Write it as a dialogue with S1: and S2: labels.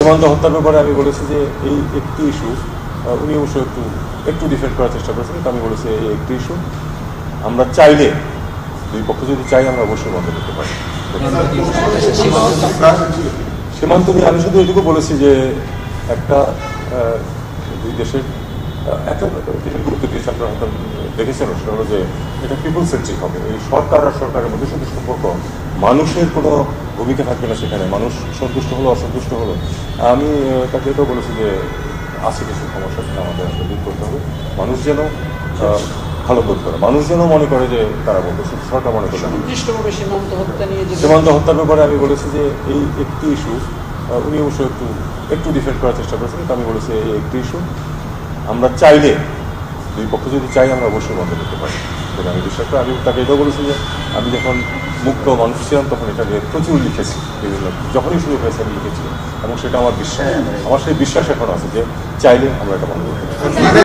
S1: সীমান্ত হত্যার ব্যাপারে আমি বলেছি যে এই একটি ইস্যু, উনি অবশ্য একটু ডিফেন্ড করার চেষ্টা করেছেন, কিন্তু আমি বলেছি এই একটি ইস্যু আমরা চাইলে, দুই পক্ষ যদি চাই আমরা অবশ্যই বন্ধ করতে পারি। সীমান্ত নিয়ে আমি শুধু এটুকু বলেছি যে একটা দুই দেশের একটা গুরুত্ব দিয়েছে, আপনারা হয়তো দেখেছেন, সেটা হলো যে এটা পিপল সেন্ট্রিক হবে। এই সরকার আর সরকারের মধ্যে শুধু সম্পর্ক, মানুষের কোনো ভূমিকা থাকবে না সেখানে। মানুষ সন্তুষ্ট হলো অসন্তুষ্ট হলো, আমি তাকে এটাও বলেছি যে আছে কিছু সমস্যা সেটা আমাদের দূর করতে হবে। মানুষ যেন ভালো বোধ করে, মানুষ যেন মনে করে যে তারা বলতো, শুধু সরকার মনে করে। সীমান্ত হত্যার ব্যাপারে আমি বলেছি যে এই একটি ইস্যু, উনি অবশ্য একটু ডিফেন্ড করার চেষ্টা করেছেন, কিন্তু আমি বলেছি এই একটি ইস্যু আমরা চাইলে, দুই পক্ষ যদি চাই আমরা অবশ্যই বন্ধ করতে পারি। সেটা আমি বিশ্বাস করি। আমি তাকে এটাও বলেছি যে আমি যখন মুক্ত মানুষ ছিলাম তখন এটাকে প্রচুর লিখেছি, বিভিন্ন যখনই সুযোগ হয়েছে আমি লিখেছি, এবং সেটা আমার বিশ্বাস, আমার সেই বিশ্বাস এখন আছে যে চাইলে আমরা এটা বন্ধ করতে পারি।